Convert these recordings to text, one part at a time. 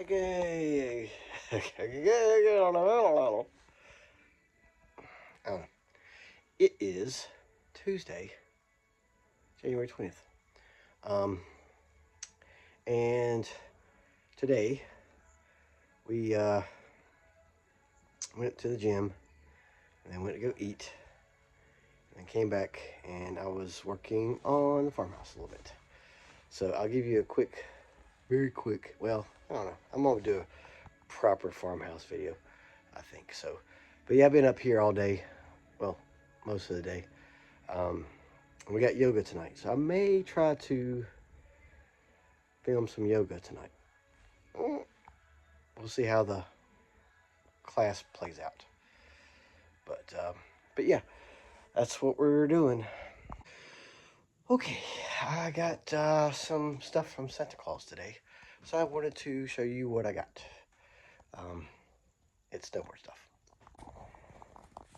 Okay. It is Tuesday, January 20th. And today we went to the gym and then went to go eat and then came back and I was working on the farmhouse a little bit. So I'll give you a quick, very quick, well, I don't know. I'm going to do a proper farmhouse video, I think so. But yeah, I've been up here all day. Well, most of the day. We got yoga tonight, so I may try to film some yoga tonight. We'll see how the class plays out. But yeah, that's what we're doing. Okay, I got some stuff from Santa Claus today, so I wanted to show you what I got. It's snowboard stuff.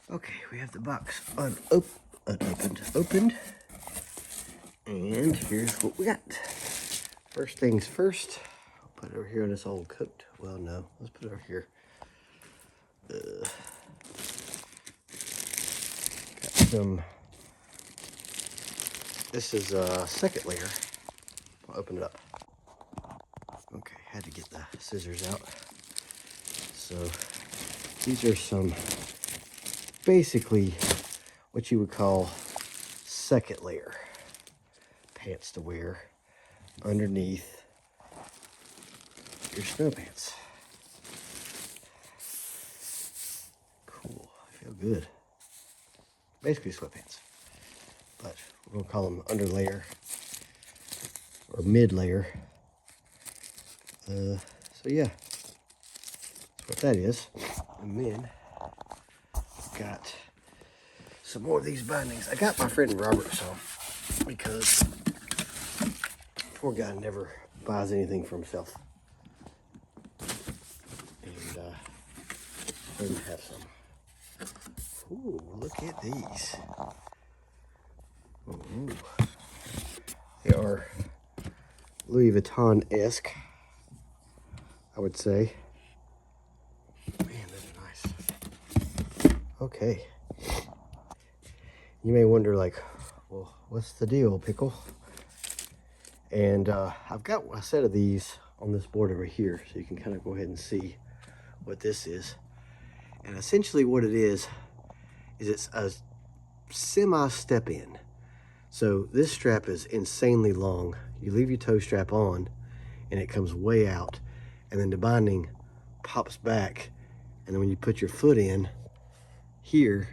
Okay, we have the box opened, and here's what we got. First things first, I'll put it over here on this old coat. Well, no, let's put it over here. Got some. This is a second layer. I'll open it up. Okay, had to get the scissors out. So these are some, basically what you would call second layer pants to wear underneath your snow pants. Cool, feel good. Basically sweatpants, but we're gonna call them under layer or mid layer. So yeah, that's what that is. And then got some more of these bindings. I got my friend Robert some because poor guy never buys anything for himself. And I him have some. Ooh, look at these. Ooh. They are Louis Vuitton-esque, I would say. Man, those are nice. Okay. You may wonder, like, well, what's the deal, Pickle? And I've got a set of these on this board over here, so you can kind of go ahead and see what this is. And essentially what it is it's a semi-step in. So this strap is insanely long. You leave your toe strap on, and it comes way out. And then the binding pops back, and then when you put your foot in here,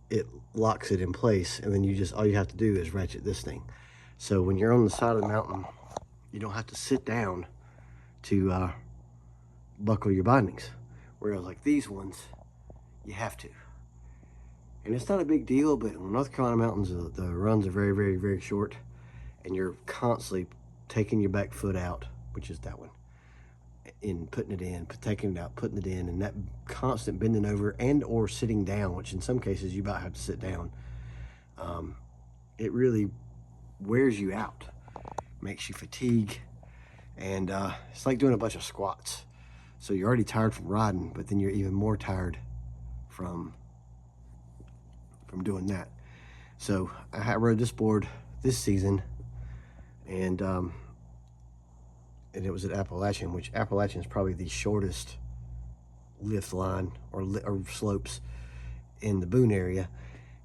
it locks it in place, and then all you have to do is ratchet this thing. So when you're on the side of the mountain, you don't have to sit down to buckle your bindings. Whereas like these ones, you have to. And it's not a big deal, but in North Carolina mountains, the runs are very, very, very short, and you're constantly taking your back foot out, which is that one, and putting it in, taking it out, putting it in, and that constant bending over and or sitting down, which in some cases you might have to sit down. It really wears you out, makes you fatigue, and it's like doing a bunch of squats. So you're already tired from riding, but then you're even more tired from doing that. So I rode this board this season, and it was at Appalachian, which Appalachian is probably the shortest lift line or slopes in the Boone area.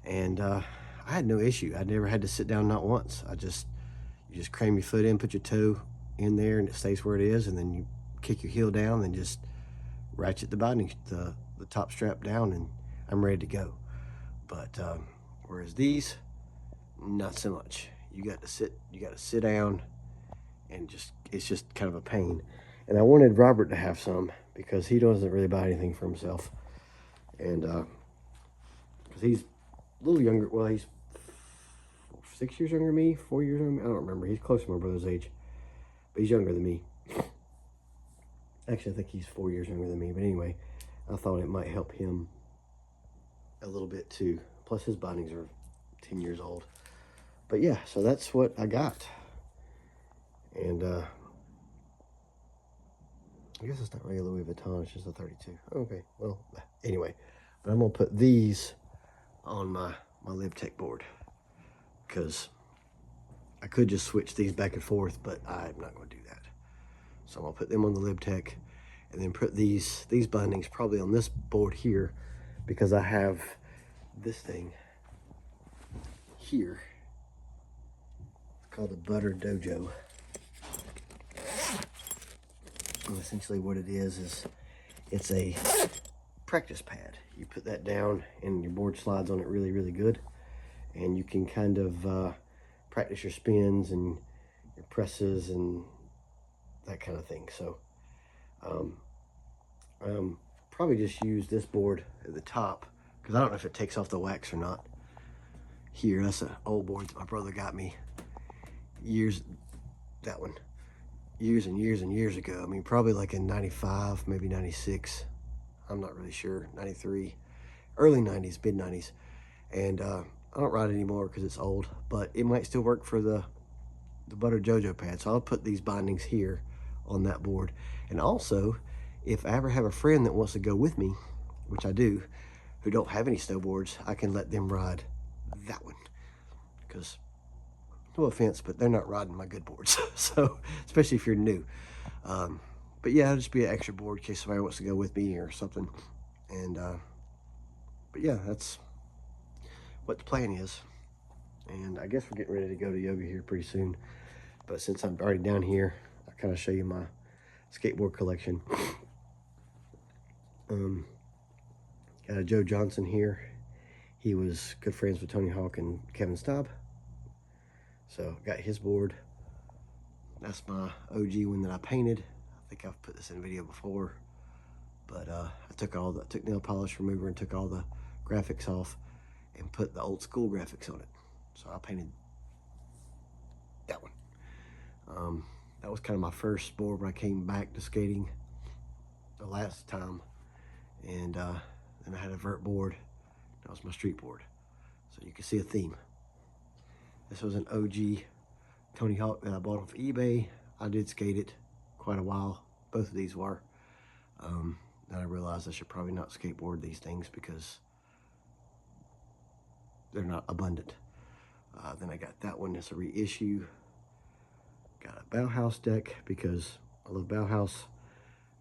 And I had no issue. I never had to sit down, not once. You just cram your foot in, put your toe in there, and it stays where it is, and then you kick your heel down and just ratchet the binding, the top strap down, and I'm ready to go. But whereas these, not so much. You got to sit down, and it's just kind of a pain. And I wanted Robert to have some because he doesn't really buy anything for himself. And because he's a little younger, well, he's 6 years younger than me, 4 years younger than me, I don't remember. He's close to my brother's age, but he's younger than me. Actually, I think he's 4 years younger than me, but anyway, I thought it might help him a little bit too. Plus his bindings are 10 years old. But yeah, so that's what I got. And I guess it's not really Louis Vuitton, it's just a 32. Okay, well, anyway. But I'm going to put these on my Live Tech board, because I could just switch these back and forth, but I'm not going to do that. So I'm going to put them on the Live Tech, and then put these bindings probably on this board here, because I have this thing here. It's called the Butter Dojo. And essentially what it is it's a practice pad. You put that down and your board slides on it really, really good. And you can kind of practice your spins and your presses and that kind of thing. So probably just use this board at the top, because I don't know if it takes off the wax or not. Here, that's an old board that my brother got me years and years ago. I mean, probably like in 95, maybe 96. I'm not really sure. 93, early 90s, mid 90s. And I don't ride it anymore because it's old, but it might still work for the Butter Dojo pad. So I'll put these bindings here on that board. And also, if I ever have a friend that wants to go with me, which I do, who don't have any snowboards, I can let them ride that one. Because, no offense, but they're not riding my good boards. So, especially if you're new. But yeah, it'll just be an extra board in case somebody wants to go with me or something. And, but yeah, that's what the plan is. And I guess we're getting ready to go to yoga here pretty soon. But since I'm already down here, I'll kind of show you my skateboard collection. Got a Joe Johnson here. He was good friends with Tony Hawk and Kevin Staub. So got his board. That's my OG one that I painted. I think I've put this in a video before. But I took nail polish remover and took all the graphics off and put the old school graphics on it. So I painted that one. That was kind of my first board when I came back to skating the last time. And then I had a vert board. That was my street board. So you can see a theme. This was an OG Tony Hawk that I bought off eBay. I did skate it quite a while. Both of these were. Then I realized I should probably not skateboard these things because they're not abundant. Then I got that one. It's a reissue. Got a Bauhaus deck because I love Bauhaus.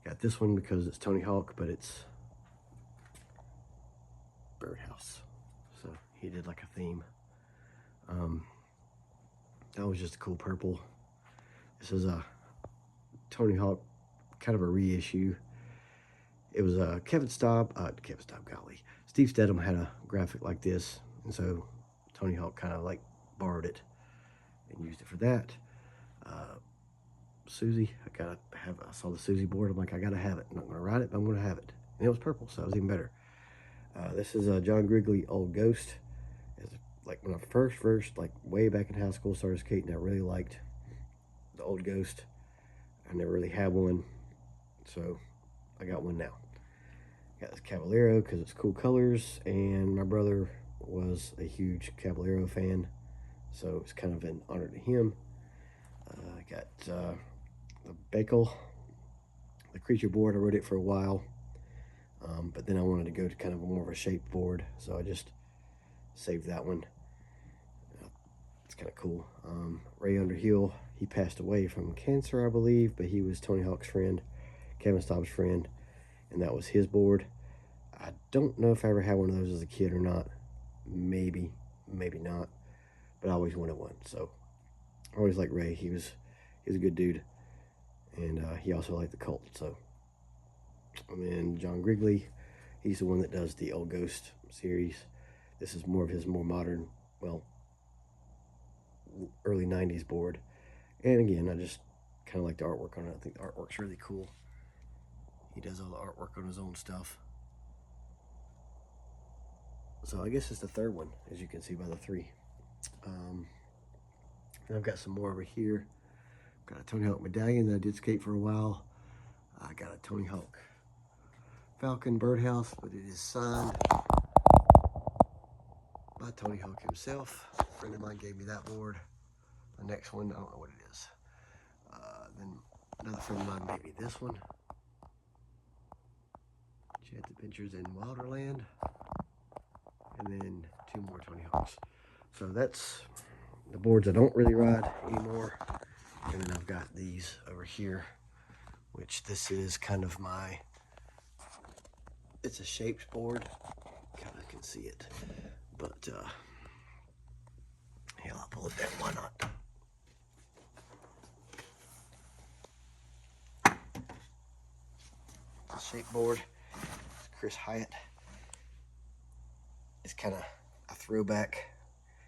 Got this one because it's Tony Hawk, but it's Birdhouse. So he did like a theme. That was just a cool purple. This is a Tony Hawk, kind of a reissue. It was Steve Stedham had a graphic like this, and so Tony Hawk kind of like borrowed it and used it for that. Susie, I saw the Susie board. I'm like, I gotta have it. I'm not gonna ride it, but I'm gonna have it. And it was purple, so it was even better. This is a John Grigley Old Ghost. It's like when I first, like way back in high school, started skating, I really liked the Old Ghost. I never really had one, so I got one now. Got this Caballero because it's cool colors, and my brother was a huge Caballero fan, so it's kind of an honor to him. I got the Bakel, the Creature board. I rode it for a while, but then I wanted to go to kind of more of a shaped board, so I just saved that one. It's kind of cool. Ray Underhill, he passed away from cancer, I believe, but he was Tony Hawk's friend, Kevin Staub's friend, and that was his board. I don't know if I ever had one of those as a kid or not. Maybe, maybe not, but I always wanted one. So I always liked Ray. He was a good dude, and he also liked the Cult. So, and then John Grigley, he's the one that does the Old Ghost series. This is more of his more modern, well, early 90s board. And again, I just kind of like the artwork on it. I think the artwork's really cool. He does all the artwork on his own stuff. So I guess it's the third one, as you can see by the three. And I've got some more over here. Got a Tony Hawk medallion that I did skate for a while. I got a Tony Hawk Falcon Birdhouse, but it is signed by Tony Hawk himself. A friend of mine gave me that board. The next one, I don't know what it is. Then another friend of mine gave me this one. Adventures in Wilderland, and then 2 more Tony Hawks. So that's the boards I don't really ride anymore. And then I've got these over here, which this is kind of my, it's a shaped board. Kind of can see it, but hell, I'll pull it down, why not? It's a shaped board, Chris Hyatt. It's kind of a throwback.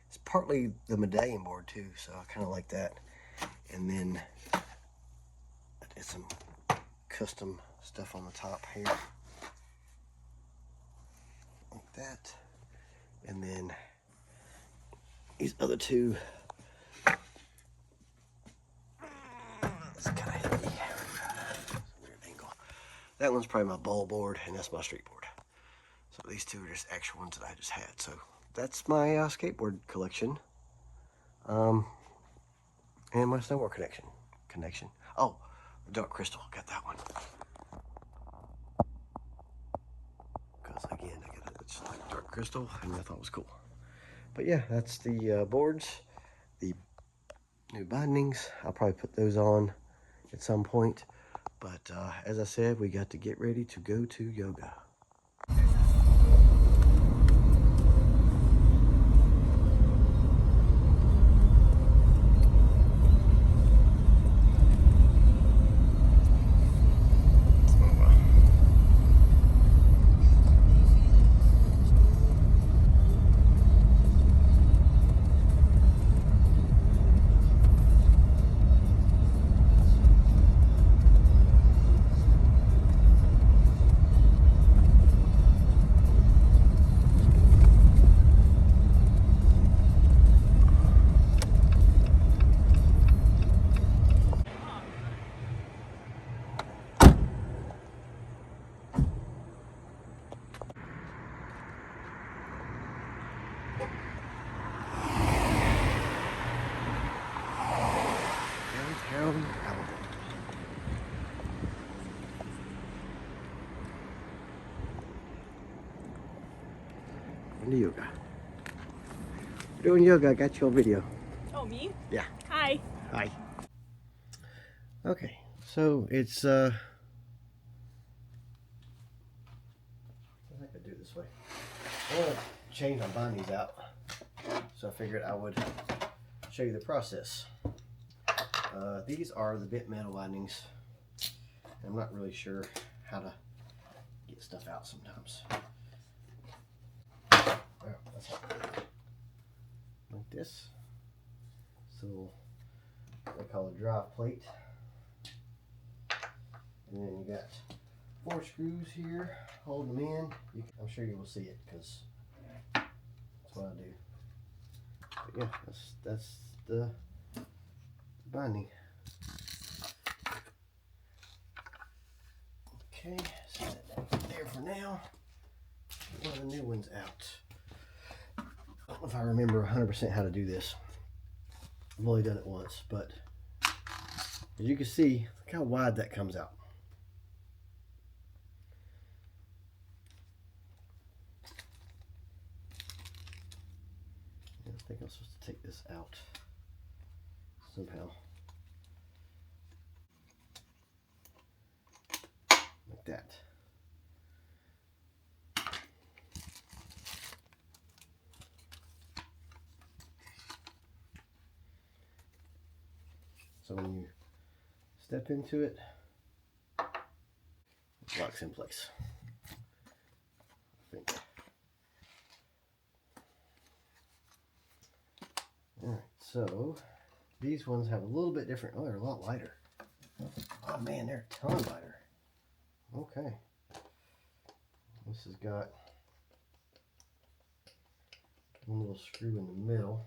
It's partly the medallion board too, so I kind of like that. And then I did some custom stuff on the top here, like that. And then these other two, it's kind of heavy. Weird angle. That one's probably my ball board, and that's my street board. So these two are just extra ones that I just had. So that's my skateboard collection. And my snowboard connection. Oh, the dark crystal, got that one. Because again, I got it just like dark crystal, and I thought it was cool. But yeah, that's the boards, the new bindings. I'll probably put those on at some point. But as I said, we got to get ready to go to yoga. Downtown Alabama. Into yoga. We're doing yoga. I got you on video. Oh, me? Yeah. Hi. Hi. Okay, so it's I think I do it this way. I want to change my bindings out, so I figured I would show you the process. These are the bent metal bindings. I'm not really sure how to get stuff out sometimes. Well, that's like this. So they call a drive plate. And then you got 4 screws here holding them in. I'm sure you will see it because that's what I do. But yeah, that's the binding. Okay, set that there for now. One of the new ones out. I don't know if I remember 100% how to do this. I've only done it once, but as you can see, look how wide that comes out. I think I'm supposed to take this out somehow. Like that. So when you step into it, it locks in place. I think. Alright, so these ones have a little bit different. Oh, they're a lot lighter. Oh man, they're a ton lighter. Okay. This has got one little screw in the middle.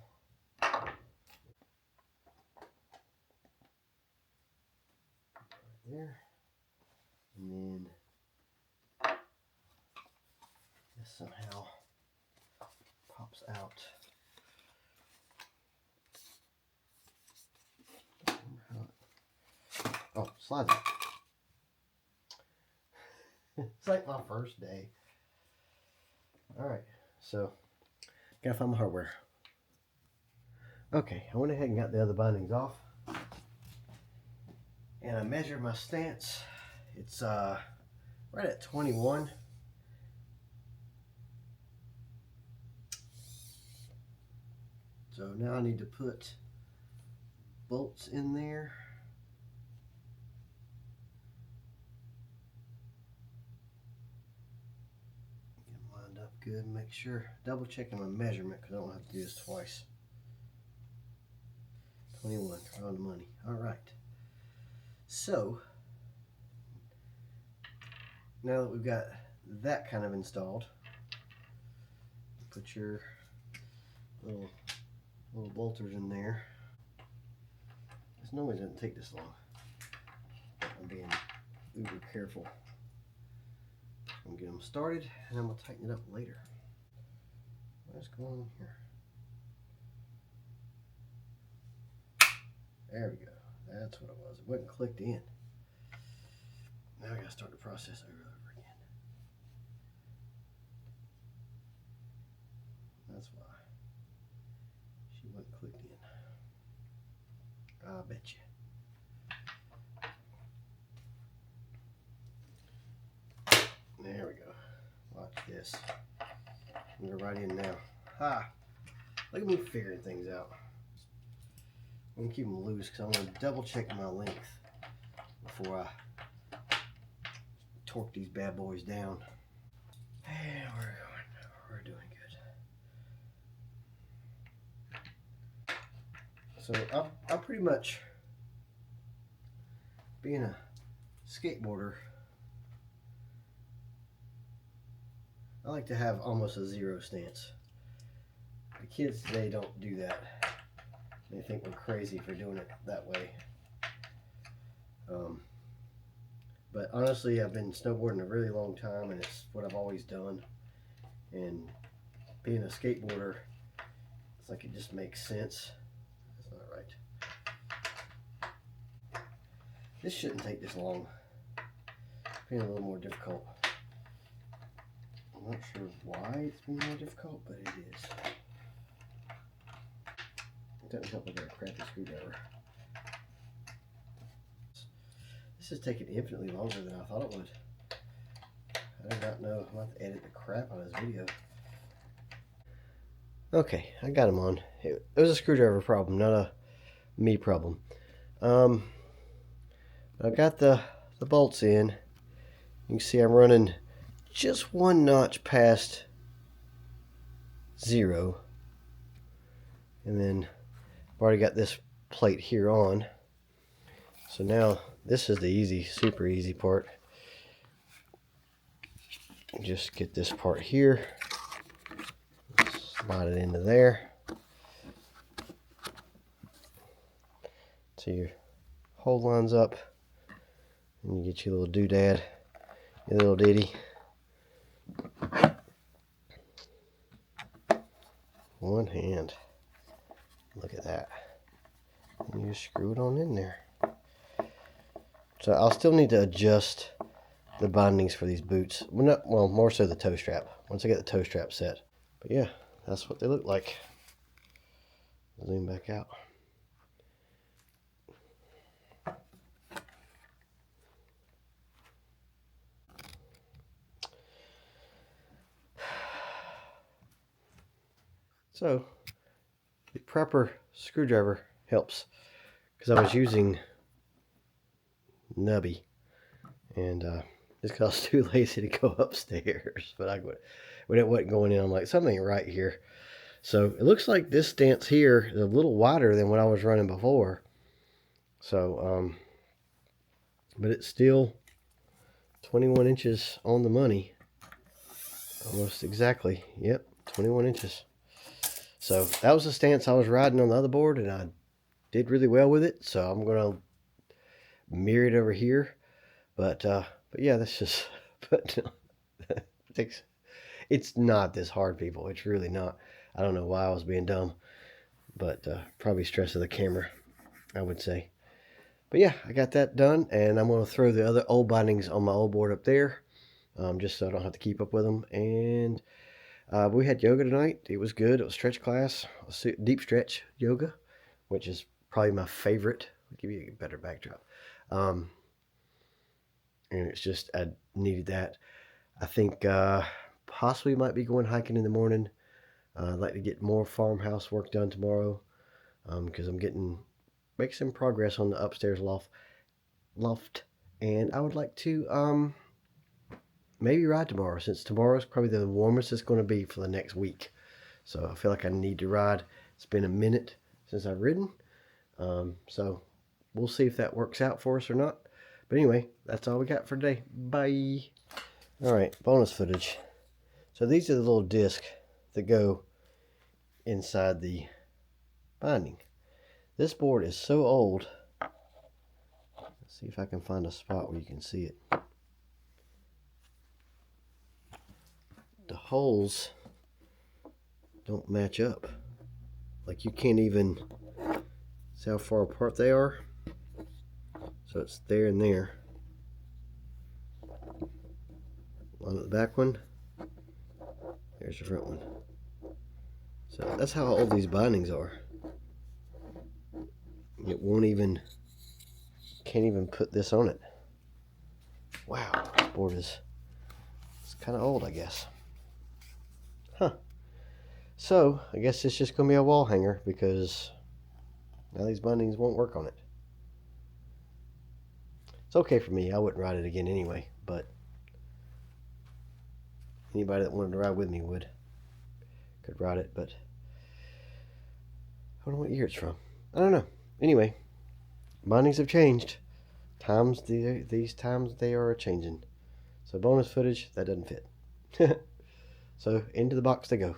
There, and then this somehow pops out. Oh, slides out. It's like my first day. Alright, so gotta find my hardware. Okay, I went ahead and got the other bindings off. And I measured my stance. It's right at 21. So now I need to put bolts in there. Get them lined up good. Make sure, double checking my measurement because I don't have to do this twice. 21, right on the money. All right. So now that we've got that kind of installed, put your little bolters in there. This normally doesn't take this long. I'm being uber careful. I'm gonna get them started and I'm gonna tighten it up later. What's going on here? There we go. That's what it was. It wasn't clicked in. Now I gotta start the process over and over again. That's why she wasn't clicked in. I bet you. There we go. Watch this. I'm gonna go right in now. Ha! Look at me figuring things out. I'm gonna keep them loose because I'm gonna double check my length before I torque these bad boys down. And we're doing good. So I'll pretty much, being a skateboarder, I like to have almost a zero stance. The kids today don't do that. They think we're crazy for doing it that way. But honestly, I've been snowboarding a really long time and it's what I've always done. And being a skateboarder, it's like it just makes sense. That's not right. This shouldn't take this long. It's being a little more difficult. I'm not sure why it's being more difficult, but it is. It doesn't help with that crappy screwdriver. This is taking infinitely longer than I thought it would. I did not know. I'm going to have to edit the crap out of this video. Okay, I got them on. It was a screwdriver problem, not a me problem. I got the bolts in. You can see I'm running just one notch past 0. And then I've already got this plate here on. So now this is the easy, super easy part. Just get this part here, slide it into there. So your hole lines up and you get your little doodad, your little ditty. One hand. Look at that. And you screw it on in there. So I'll still need to adjust the bindings for these boots. Well, more so the toe strap. Once I get the toe strap set. But yeah, that's what they look like. Zoom back out. So the proper screwdriver helps because I was using nubby and just because I was too lazy to go upstairs, but when it wasn't going in, I'm like, something right here. So it looks like this stance here is a little wider than what I was running before. So but it's still 21 inches on the money, almost exactly. Yep, 21 inches. So that was the stance I was riding on the other board, and I did really well with it. So I'm gonna mirror it over here. But yeah, that's just. But it's not this hard, people. It's really not. I don't know why I was being dumb, but probably stress of the camera, I would say. But yeah, I got that done, and I'm gonna throw the other old bindings on my old board up there, just so I don't have to keep up with them. And we had yoga tonight. It was good. It was stretch class, deep stretch yoga, which is probably my favorite. I'll give you a better backdrop. And it's just, I needed that. I think possibly might be going hiking in the morning. I'd like to get more farmhouse work done tomorrow because I'm making some progress on the upstairs loft. And I would like to maybe ride tomorrow, since tomorrow's probably the warmest it's going to be for the next week. So I feel like I need to ride. It's been a minute since I've ridden. So we'll see if that works out for us or not. But anyway, that's all we got for today. Bye. Alright, bonus footage. So these are the little discs that go inside the binding. This board is so old. Let's see if I can find a spot where you can see it. The holes don't match up. Like, you can't even see how far apart they are. So it's there and there. On the back one, there's the front one. So that's how old these bindings are. It can't even put this on it. Wow, this board it's kind of old, I guess. Huh. So I guess it's just gonna be a wall hanger because now these bindings won't work on it. It's okay for me. I wouldn't ride it again anyway, but anybody that wanted to ride with me could ride it, but I don't know what year it's from. I don't know. Anyway, bindings have changed. These times they are changing. So bonus footage, that doesn't fit. So into the box they go.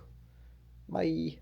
Bye.